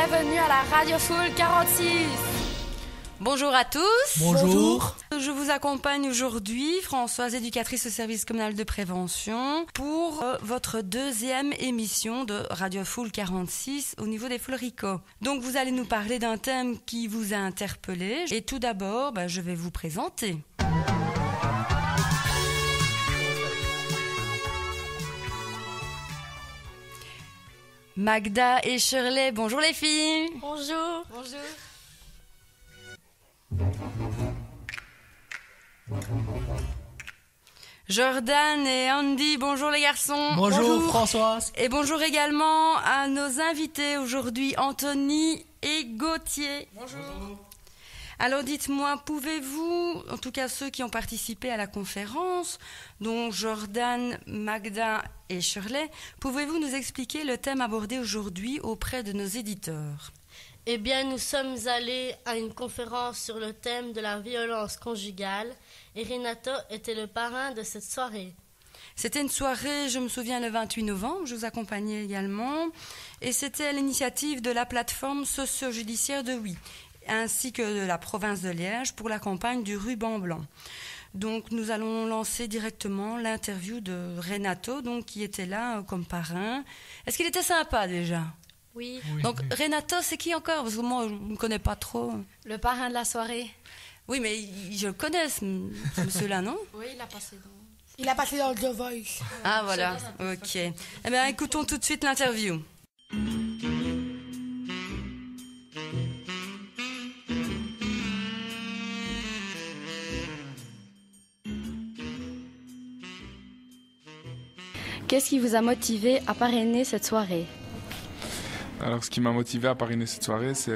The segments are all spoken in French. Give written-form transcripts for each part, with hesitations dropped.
bienvenue à la Radio Full 46. Bonjour à tous. Bonjour. Je vous accompagne aujourd'hui, Françoise, éducatrice au service communal de prévention, pour votre deuxième émission de Radio Full 46 au niveau des Floricots. Donc vous allez nous parler d'un thème qui vous a interpellé. Et tout d'abord, je vais vous présenter. Magda et Shirley, bonjour les filles. Bonjour. Bonjour. Jordan et Andy, bonjour les garçons. Bonjour Françoise. Et bonjour également à nos invités aujourd'hui, Anthony et Gauthier. Bonjour. Alors dites-moi, pouvez-vous, en tout cas ceux qui ont participé à la conférence, dont Jordan, Magda et Shirley, pouvez-vous nous expliquer le thème abordé aujourd'hui auprès de nos éditeurs ? Eh bien, nous sommes allés à une conférence sur le thème de la violence conjugale et Renato était le parrain de cette soirée. C'était une soirée, je me souviens, le 28 novembre, je vous accompagnais également, et c'était à l'initiative de la plateforme socio-judiciaire de Oui, ainsi que de la province de Liège pour la campagne du ruban blanc. Donc nous allons lancer directement l'interview de Renato, donc, qui était là comme parrain. Est-ce qu'il était sympa déjà ? Oui. Donc Renato, c'est qui encore ? Parce que moi, je ne connais pas trop. Le parrain de la soirée. Oui, mais je le connais, ce monsieur-là, non ? Oui, il a passé dans... Il a passé dans The Voice. Ah, voilà, ok. Eh bien, écoutons tout de suite l'interview. Qu'est-ce qui vous a motivé à parrainer cette soirée ? Alors, ce qui m'a motivé à parrainer cette soirée, c'est...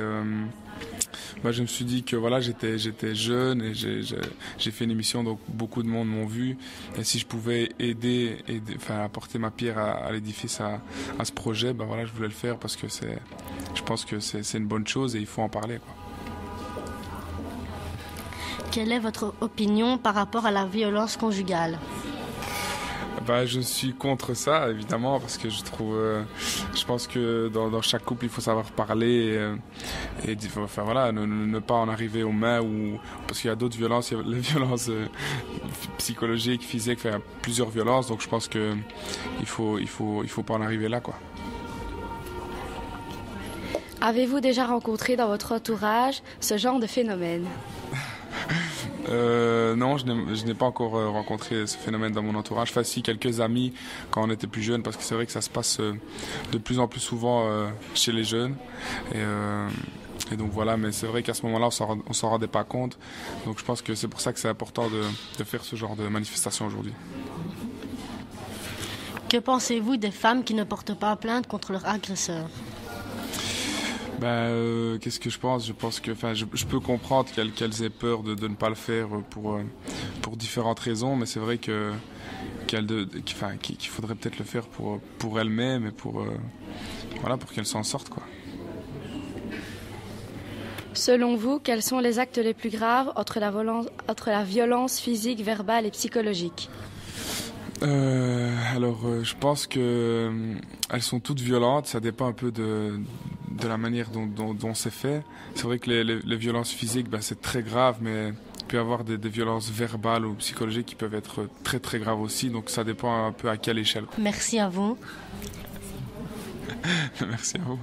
je me suis dit que voilà, j'étais jeune et j'ai fait une émission, donc beaucoup de monde m'ont vu. Et si je pouvais aider apporter ma pierre à l'édifice, à ce projet, je voulais le faire parce que je pense que c'est une bonne chose et il faut en parler, quoi. Quelle est votre opinion par rapport à la violence conjugale ? Je suis contre ça, évidemment, parce que je pense que dans chaque couple, il faut savoir parler et ne pas en arriver aux mains parce qu'il y a d'autres violences, il y a les violences psychologiques, physiques, plusieurs violences, donc je pense que il faut pas en arriver là, quoi. Avez-vous déjà rencontré dans votre entourage ce genre de phénomène ? Non, je n'ai pas encore rencontré ce phénomène dans mon entourage. Enfin, si, quelques amis quand on était plus jeunes, parce que c'est vrai que ça se passe de plus en plus souvent chez les jeunes. Et donc voilà, mais c'est vrai qu'à ce moment-là, on s'en rendait pas compte. Donc je pense que c'est pour ça que c'est important de faire ce genre de manifestation aujourd'hui. Que pensez-vous des femmes qui ne portent pas plainte contre leur agresseur ? Qu'est-ce que je pense ? Je pense que, je peux comprendre qu'elles aient peur de ne pas le faire pour différentes raisons, mais c'est vrai qu'il faudrait peut-être le faire pour elles-mêmes et pour qu'elles s'en sortent, quoi. Selon vous, quels sont les actes les plus graves entre la violence physique, verbale et psychologique ? Je pense que elles sont toutes violentes. Ça dépend un peu de la manière dont c'est fait. C'est vrai que les violences physiques, c'est très grave, mais il peut y avoir des violences verbales ou psychologiques qui peuvent être très très graves aussi. Donc ça dépend un peu à quelle échelle. Merci à vous. Merci à vous.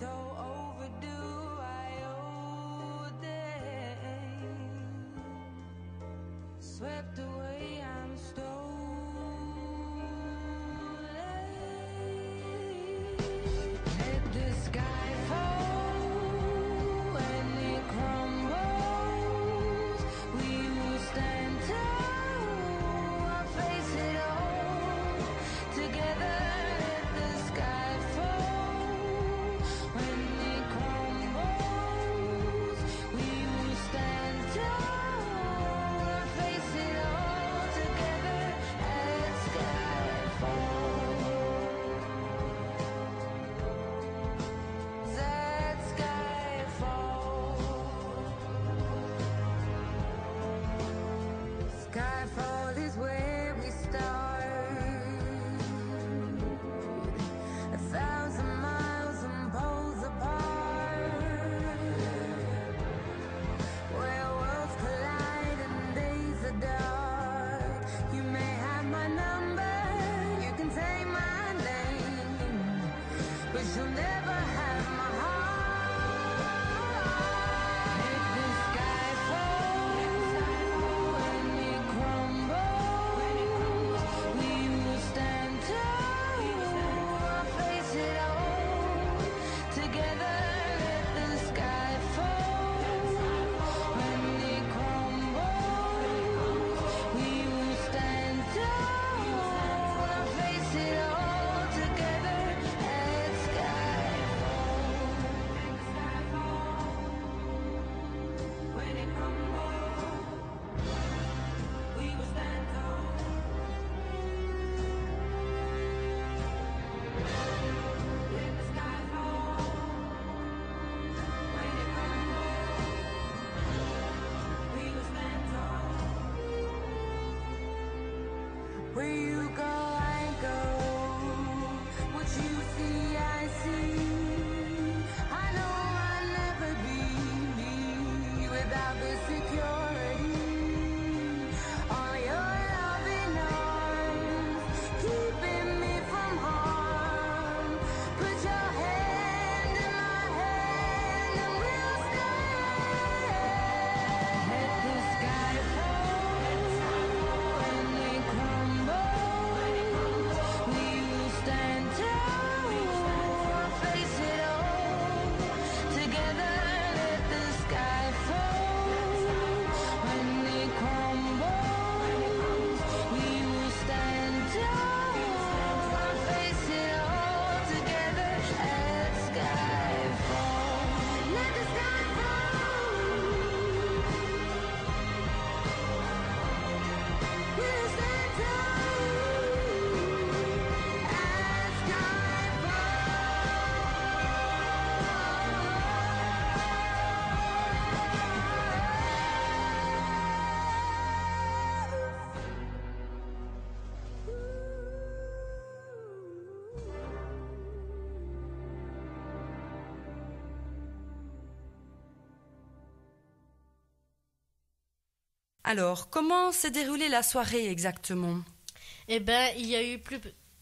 so overdue. I owe days swept away. I'm stolen. Let the sky fall when it crumbles. We will stand tall. I'll face it all together. Let the sky fall when it crumbles. We will stand tall. I'll face it all together. Let sky fall. That sky fall. Skyfall is where we start. 1,000 miles and poles apart, where worlds collide and days are dark. You may have my number, you can say my name, but you'll never have my heart. Let the sky fall when it crumbles. We will stand tall. I'll face it all together. Let the sky fall when it crumbles. We will stand tall. I'll face it all together. Let sky fall. When it crumbles, we will stand tall. Let the sky fall. When it crumbles, we will stand tall. Where you go, I go. What you see, I see. I know I'll never be me without the security. All your loving arms keeping me from harm. Put your hand in my hand and we'll stand. Let the sky fall when it crumbles. We will stand tall. I'll face it all together. Let the sky fall when it crumbles. We will stand tall. I'll face it all together. Let sky fall. Let the sky fall. We'll stand tall. Let sky Alors, comment s'est déroulée la soirée exactement? Eh bien, il y a eu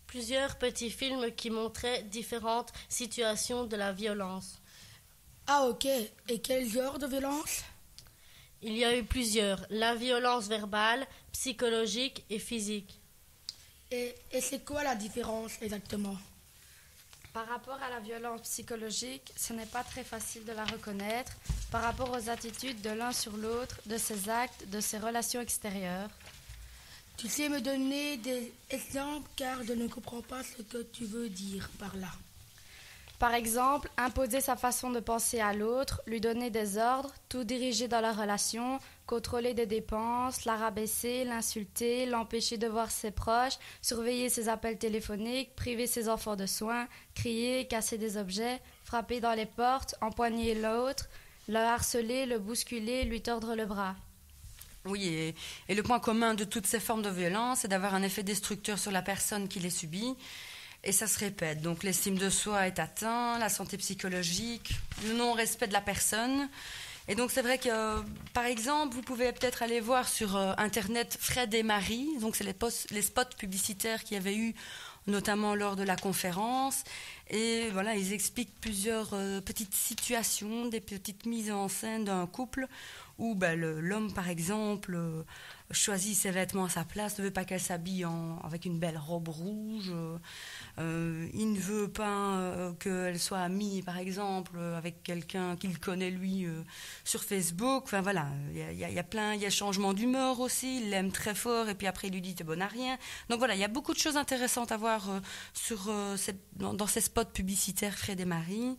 plusieurs petits films qui montraient différentes situations de la violence. Ah ok, et quel genre de violence? Il y a eu plusieurs, la violence verbale, psychologique et physique. Et c'est quoi la différence exactement? Par rapport à la violence psychologique, ce n'est pas très facile de la reconnaître par rapport aux attitudes de l'un sur l'autre, de ses actes, de ses relations extérieures. Tu sais me donner des exemples car je ne comprends pas ce que tu veux dire par là. Par exemple, imposer sa façon de penser à l'autre, lui donner des ordres, tout diriger dans la relation, contrôler des dépenses, la rabaisser, l'insulter, l'empêcher de voir ses proches, surveiller ses appels téléphoniques, priver ses enfants de soins, crier, casser des objets, frapper dans les portes, empoigner l'autre, le harceler, le bousculer, lui tordre le bras. Oui, et le point commun de toutes ces formes de violence, c'est d'avoir un effet destructeur sur la personne qui les subit. Et ça se répète. Donc l'estime de soi est atteinte, la santé psychologique, le non-respect de la personne. Et donc c'est vrai que, par exemple, vous pouvez peut-être aller voir sur Internet Fred et Marie. Donc c'est les spots publicitaires qu'il y avait eu notamment lors de la conférence. Et voilà, ils expliquent plusieurs petites situations, des petites mises en scène d'un couple où l'homme, par exemple, choisit ses vêtements à sa place, ne veut pas qu'elle s'habille avec une belle robe rouge. Il ne veut pas qu'elle soit amie, par exemple, avec quelqu'un qu'il connaît, lui, sur Facebook. Enfin, voilà, il y a changement d'humeur aussi. Il l'aime très fort et puis après, il lui dit « t'es bonne à rien ». Donc voilà, il y a beaucoup de choses intéressantes à voir dans ces spots publicitaires Fred et Marie.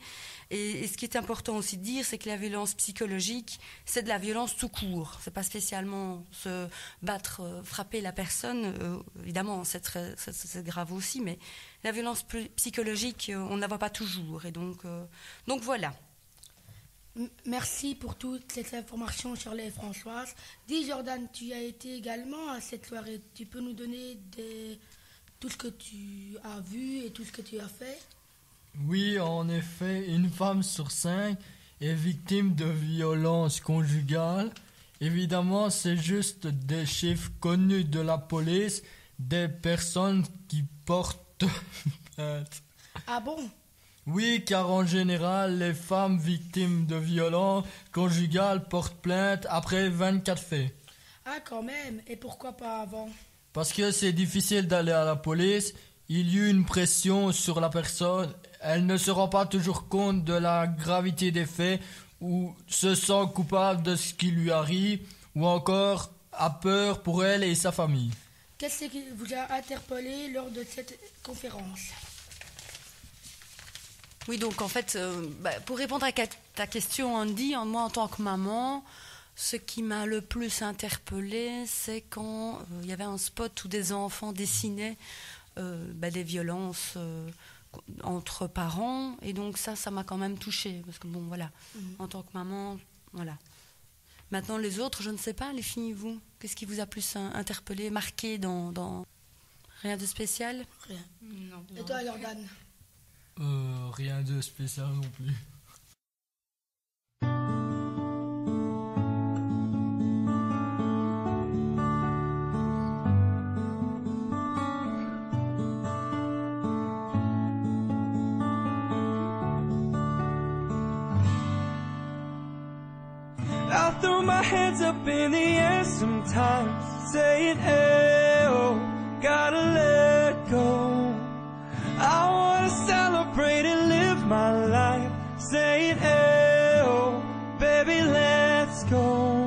Et ce qui est important aussi de dire, c'est que la violence psychologique, c'est de la violence tout court. C'est pas spécialement se battre, frapper la personne. Évidemment, c'est grave aussi, mais la violence psychologique, on ne la voit pas toujours. Et donc voilà. Merci pour toutes ces informations, Shirley et Françoise. Dis, Jordan, tu as été également à cette soirée. Tu peux nous donner tout ce que tu as vu et tout ce que tu as fait? Oui, en effet, une femme sur 5 est victime de violences conjugales. Évidemment, c'est juste des chiffres connus de la police, des personnes qui portent plainte. Ah bon? Oui, car en général, les femmes victimes de violences conjugales portent plainte après 24 faits. Ah, quand même. Et pourquoi pas avant? Parce que c'est difficile d'aller à la police. Il y a eu une pression sur la personne. Elle ne se rend pas toujours compte de la gravité des faits ou se sent coupable de ce qui lui arrive ou encore a peur pour elle et sa famille. Qu'est-ce qui vous a interpellé lors de cette conférence? Oui, donc en fait, pour répondre à ta question, Andy, moi en tant que maman, ce qui m'a le plus interpellée, c'est quand il y avait un spot où des enfants dessinaient des violences entre parents, et donc ça m'a quand même touchée, parce que bon, voilà, en tant que maman, voilà. Maintenant, les autres, je ne sais pas, les filles, vous, qu'est-ce qui vous a plus interpellé, marqué dans... Rien de spécial? Rien. Non. Et toi, Jordan? Rien de spécial non plus. I throw my hands up in the air sometimes, saying, hey, oh, gotta let go. I wanna celebrate and live my life, saying, hey, oh, baby, let's go.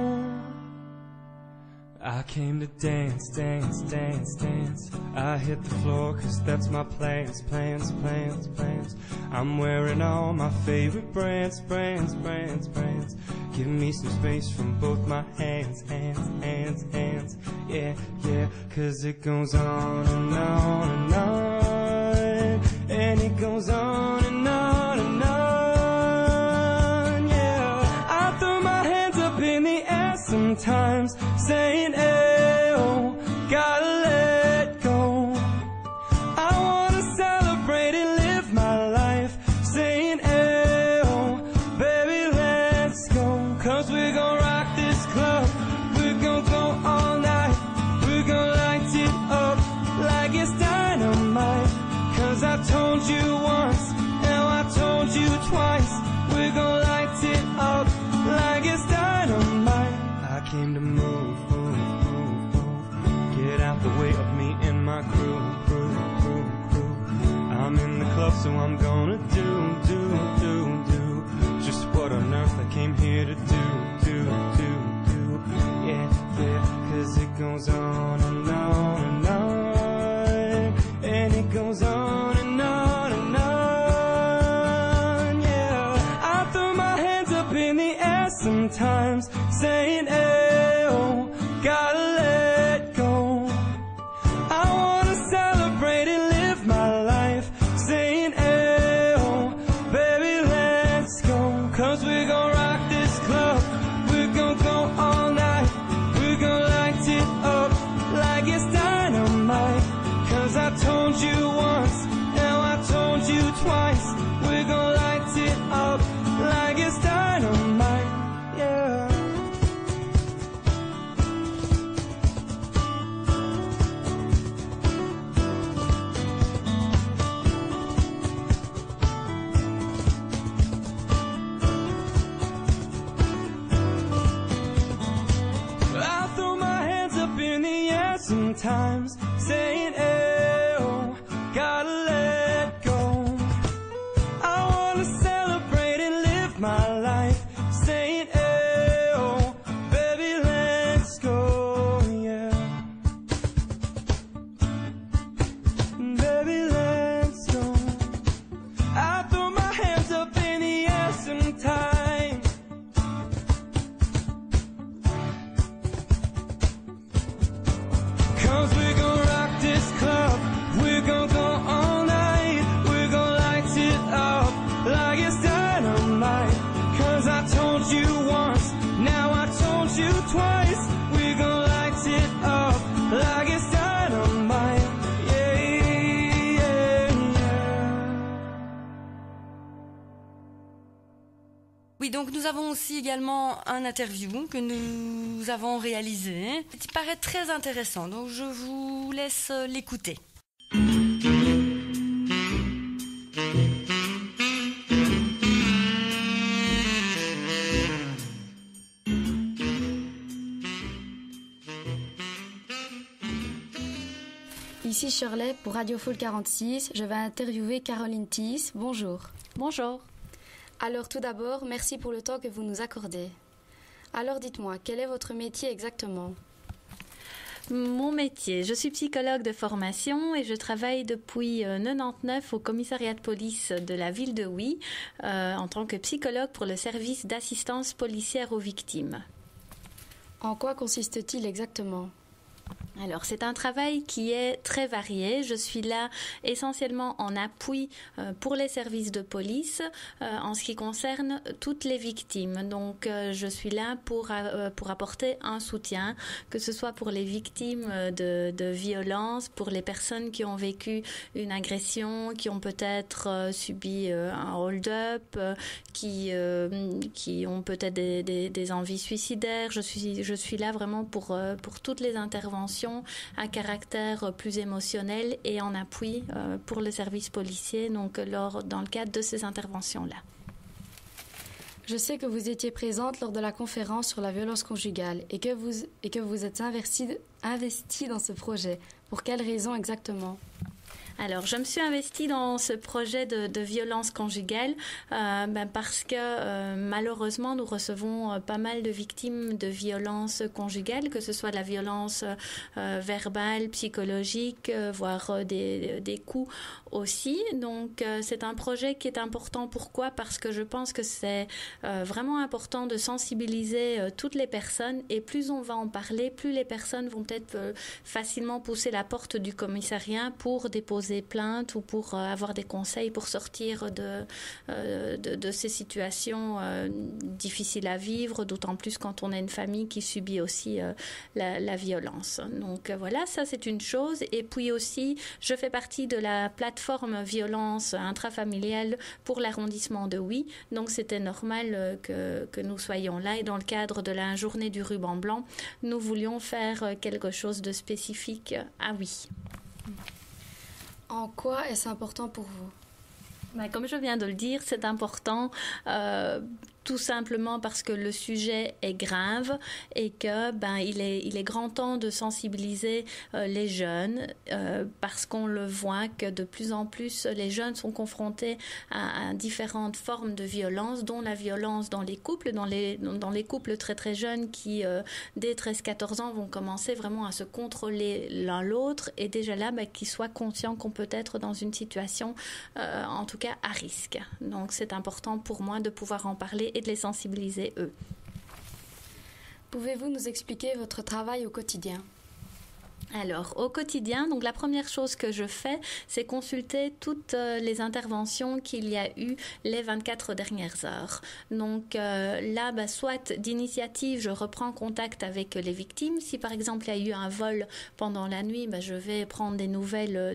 I came to dance, dance, dance, dance. I hit the floor 'cause that's my plans, plans, plans, plans. I'm wearing all my favorite brands, brands, brands, brands. Give me some space from both my hands, hands, hands, hands. Yeah, yeah, 'cause it goes on and on and on. And it goes on and on and on. Yeah, I throw my hands up in the air sometimes, saying, hey, oh, gotta let go. I wanna celebrate and live my life, saying, hey, oh, baby, let's go. 'Cause we're gonna rock this club, we're gonna go all night, we're gonna light it up like it's dynamite. 'Cause I told you once, now I told you twice, we're gonna light it up like it's dynamite. I came to move, move, move, move. Get out the way of me and my crew, crew, crew, crew. I'm in the club, so I'm gonna do, do, do, do. Just what on earth I came here to do, do, do, do. Yeah, yeah, 'cause it goes on and on and on. And it goes on and on and on. Yeah, I throw my hands up in the air sometimes, saying, hey, oh, gotta let go. I wanna celebrate and live my life, saying, hey, oh, baby, let's go. 'Cause we're gonna rock this club, we're gonna go all night, we're gonna light it up like it's dynamite. 'Cause I told you once, now I told you twice, we're gonna light it up like it's dynamite, yeah. sometimes, saying, oh, gotta let go. I wanna celebrate and live my life, saying, oh, baby, let's go, yeah. Baby, let's go. I throw my hands up in the air sometimes. 'Cause we're gonna rock this club, we're gonna go all night, we're gonna light it up like it's dynamite. 'Cause I told you once, now I told you twice, we're gonna light it up like it's dynamite. Yeah, yeah, yeah. Oui, donc nous avons aussi également un interview que nous avons réalisé, qui paraît très intéressant, donc je vous laisse l'écouter. Ici Shirley pour Radio Full 46. Je vais interviewer Caroline Thies. Bonjour. Bonjour. Alors tout d'abord, merci pour le temps que vous nous accordez. Alors dites-moi, quel est votre métier exactement ? Mon métier, je suis psychologue de formation et je travaille depuis 1999 au commissariat de police de la ville de Huy en tant que psychologue pour le service d'assistance policière aux victimes. En quoi consiste-t-il exactement ? Alors, c'est un travail qui est très varié. Je suis là essentiellement en appui pour les services de police en ce qui concerne toutes les victimes. Donc, je suis là pour apporter un soutien, que ce soit pour les victimes de violences, pour les personnes qui ont vécu une agression, qui ont peut-être subi un hold-up, qui ont peut-être des envies suicidaires. Je suis là vraiment pour toutes les interventions à caractère plus émotionnel et en appui pour le service policier, donc dans le cadre de ces interventions-là. Je sais que vous étiez présente lors de la conférence sur la violence conjugale et que vous êtes investie dans ce projet. Pour quelles raisons exactement ? Alors, je me suis investie dans ce projet de violence conjugale parce que malheureusement, nous recevons pas mal de victimes de violences conjugales, que ce soit de la violence verbale, psychologique, voire des coups aussi. Donc, c'est un projet qui est important. Pourquoi ? Parce que je pense que c'est vraiment important de sensibiliser toutes les personnes et plus on va en parler, plus les personnes vont peut-être facilement pousser la porte du commissariat pour déposer plainte ou pour avoir des conseils pour sortir de ces situations difficiles à vivre, d'autant plus quand on a une famille qui subit aussi la violence. Donc voilà, ça c'est une chose. Et puis aussi, je fais partie de la plateforme violence intrafamiliale pour l'arrondissement de Huy. Donc c'était normal que nous soyons là. Et dans le cadre de la journée du ruban blanc, nous voulions faire quelque chose de spécifique à Huy. En quoi est-ce important pour vous ? Comme je viens de le dire, c'est important tout simplement parce que le sujet est grave et que il est grand temps de sensibiliser les jeunes parce qu'on le voit que de plus en plus les jeunes sont confrontés à différentes formes de violence, dont la violence dans les couples, dans les couples très très jeunes qui dès 13-14 ans vont commencer vraiment à se contrôler l'un l'autre et déjà là qu'ils soient conscients qu'on peut être dans une situation en tout cas à risque. Donc c'est important pour moi de pouvoir en parler et de les sensibiliser eux. Pouvez-vous nous expliquer votre travail au quotidien ? Alors, au quotidien, donc la première chose que je fais, c'est consulter toutes les interventions qu'il y a eu les 24 dernières heures. Donc là, soit d'initiative, je reprends contact avec les victimes. Si par exemple il y a eu un vol pendant la nuit, je vais prendre des nouvelles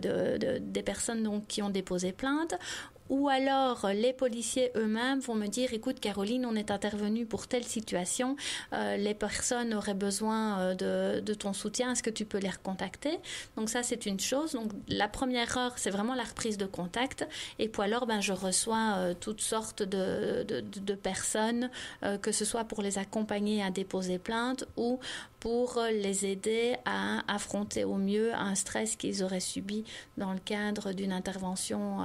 des personnes donc, qui ont déposé plainte. Ou alors, les policiers eux-mêmes vont me dire, écoute Caroline, on est intervenu pour telle situation, les personnes auraient besoin de ton soutien, est-ce que tu peux les recontacter ? Donc ça, c'est une chose. Donc la première heure, c'est vraiment la reprise de contact. Et puis alors, je reçois toutes sortes de personnes, que ce soit pour les accompagner à déposer plainte ou pour les aider à affronter au mieux un stress qu'ils auraient subi dans le cadre d'une intervention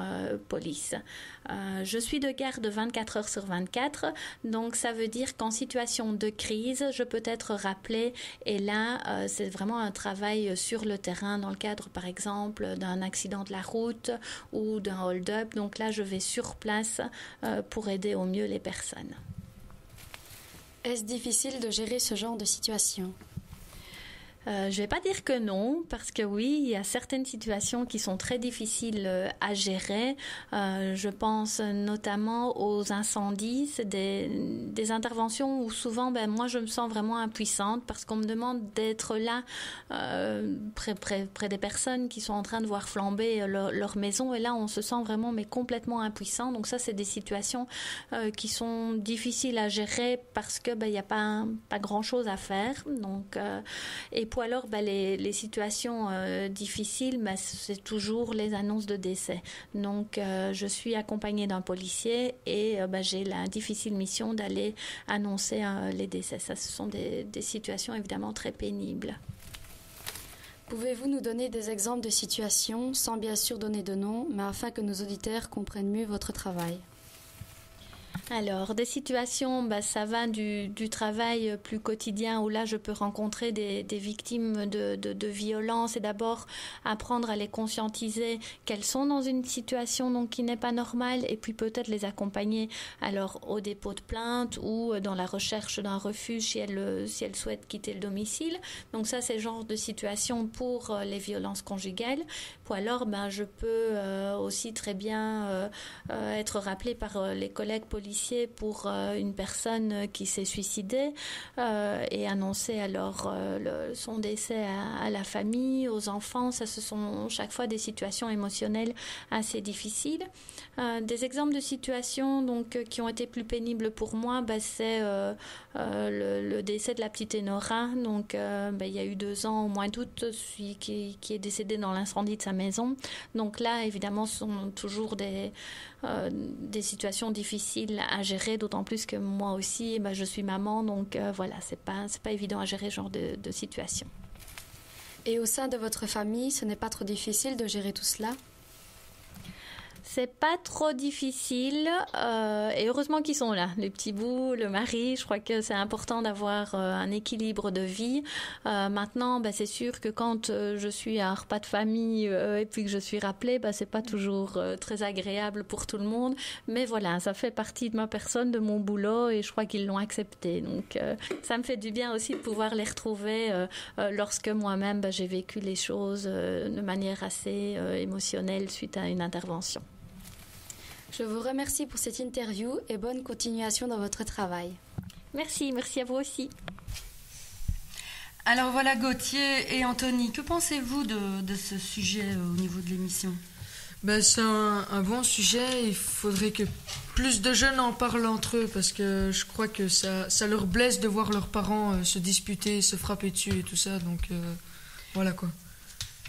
police. Je suis de garde 24 heures sur 24, donc ça veut dire qu'en situation de crise, je peux être rappelée et là, c'est vraiment un travail sur le terrain dans le cadre, par exemple, d'un accident de la route ou d'un hold-up. Donc là, je vais sur place pour aider au mieux les personnes. Est-ce difficile de gérer ce genre de situation ? Je vais pas dire que non, parce que oui, il y a certaines situations qui sont très difficiles à gérer. Je pense notamment aux incendies. C'est des interventions où souvent, moi, je me sens vraiment impuissante parce qu'on me demande d'être là près des personnes qui sont en train de voir flamber leur maison. Et là, on se sent vraiment complètement impuissant. Donc ça, c'est des situations qui sont difficiles à gérer parce que il y a pas grand-chose à faire. Donc et pour alors les situations difficiles, c'est toujours les annonces de décès. Donc je suis accompagnée d'un policier et j'ai la difficile mission d'aller annoncer les décès. Ça, ce sont des situations évidemment très pénibles. Pouvez-vous nous donner des exemples de situations, sans bien sûr donner de nom, mais afin que nos auditeurs comprennent mieux votre travail ? Alors, des situations, ça va du travail plus quotidien où là, je peux rencontrer des victimes de violences et d'abord apprendre à les conscientiser qu'elles sont dans une situation donc, qui n'est pas normale et puis peut-être les accompagner alors au dépôt de plainte ou dans la recherche d'un refuge si elles souhaitent quitter le domicile. Donc ça, c'est le genre de situation pour les violences conjugales. Ou alors, je peux aussi très bien être rappelée par les collègues policiers pour une personne qui s'est suicidée et annoncer alors son décès à la famille, aux enfants. Ça, ce sont chaque fois des situations émotionnelles assez difficiles. Des exemples de situations donc, qui ont été plus pénibles pour moi, c'est le décès de la petite Enora. Donc, il y a eu 2 ans au mois d'août, celui qui est décédé dans l'incendie de sa maison. Donc là, évidemment, ce sont toujours des situations difficiles à gérer, d'autant plus que moi aussi, je suis maman, donc voilà, c'est pas évident à gérer ce genre de situation. Et au sein de votre famille, ce n'est pas trop difficile de gérer tout cela ? C'est pas trop difficile et heureusement qu'ils sont là, les petits bouts, le mari. Je crois que c'est important d'avoir un équilibre de vie. Maintenant, c'est sûr que quand je suis à un repas de famille et puis que je suis rappelée, c'est pas toujours très agréable pour tout le monde. Mais voilà, ça fait partie de ma personne, de mon boulot et je crois qu'ils l'ont accepté. Donc ça me fait du bien aussi de pouvoir les retrouver lorsque moi-même j'ai vécu les choses de manière assez émotionnelle suite à une intervention. Je vous remercie pour cette interview et bonne continuation dans votre travail. Merci à vous aussi. Alors voilà Gauthier et Anthony, que pensez-vous de ce sujet au niveau de l'émission ? C'est un bon sujet, il faudrait que plus de jeunes en parlent entre eux parce que je crois que ça leur blesse de voir leurs parents se disputer, se frapper dessus et tout ça, donc voilà quoi.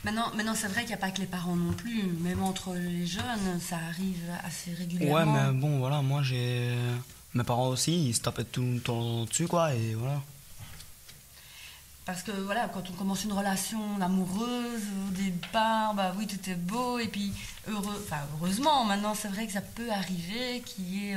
Maintenant, c'est vrai qu'il n'y a pas que les parents non plus, même entre les jeunes, ça arrive assez régulièrement. Ouais, mais bon, voilà, moi j'ai... Mes parents aussi, ils se tapaient tout le temps dessus, quoi, et voilà. Parce que voilà, quand on commence une relation amoureuse, au départ, oui, tout est beau, et puis heureusement, maintenant, c'est vrai que ça peut arriver qu'il y ait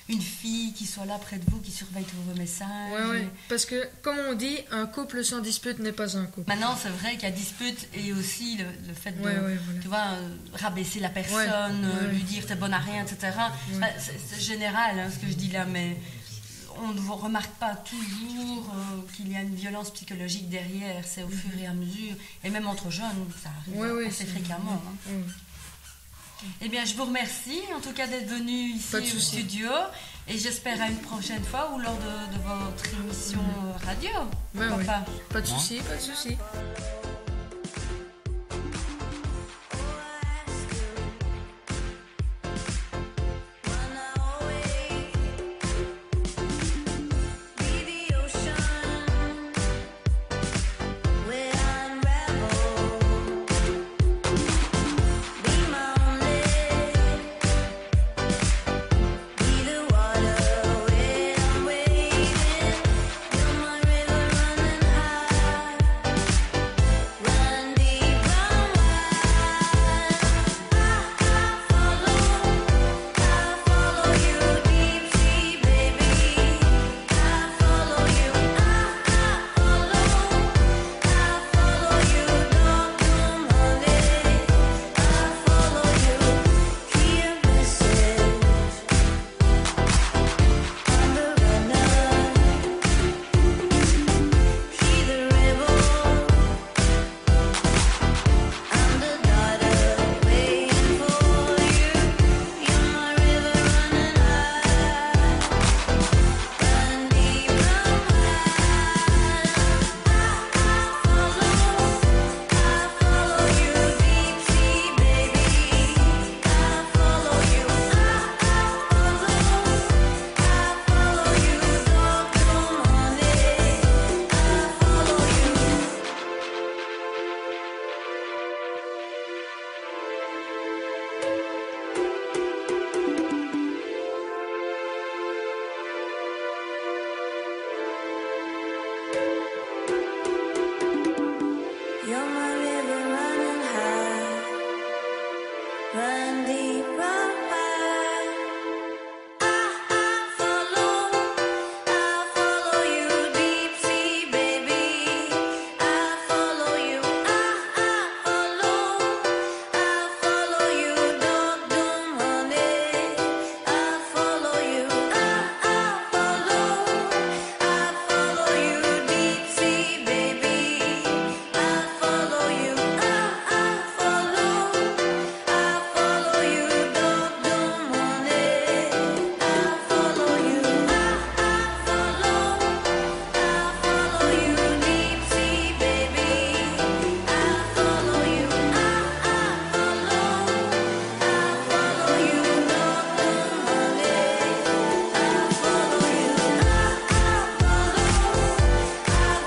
une fille qui soit là près de vous, qui surveille tous vos messages. Ouais, parce que, comme on dit, un couple sans dispute n'est pas un couple. Maintenant, c'est vrai qu'il y a dispute, et aussi le fait de, voilà. tu vois, rabaisser la personne, lui dire t'es bonne à rien, etc. Ouais. C'est général, ce que je dis là, mais... On ne remarque pas toujours qu'il y a une violence psychologique derrière, c'est au fur et à mesure, et même entre jeunes, ça arrive assez fréquemment. Eh bien, je vous remercie en tout cas d'être venu ici au studio, et j'espère à une prochaine fois ou lors de votre émission radio. Pas de souci, pas de souci. High You're my river running high. Run deep, run wide. I follow you deep sea, baby. I follow you. I follow you. Don't honey. I follow you. I follow you deep sea, baby. I follow you. I follow you. Don't honey. I follow you. I follow you deep sea, baby. I follow you. I follow you. Don't honey. I follow you. I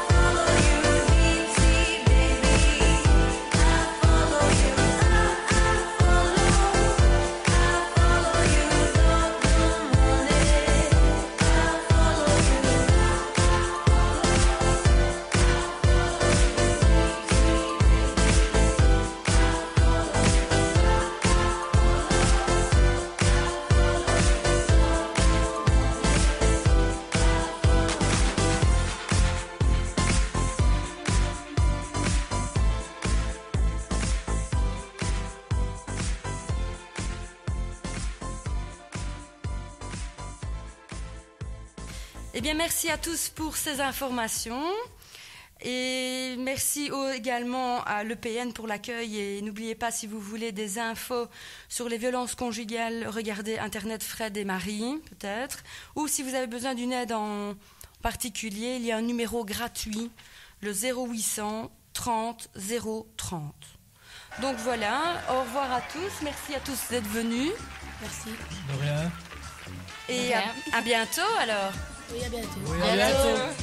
follow you deep sea, baby. I follow you. I follow you. Don't Eh bien, merci à tous pour ces informations. Et merci également à l'EPN pour l'accueil. Et n'oubliez pas, si vous voulez des infos sur les violences conjugales, regardez Internet Fred et Marie, peut-être. Ou si vous avez besoin d'une aide en particulier, il y a un numéro gratuit, le 0800 30 030. Donc voilà, au revoir à tous. Merci à tous d'être venus. Merci. De rien. Et à bientôt alors. Oui, à bientôt. Oui, à bientôt.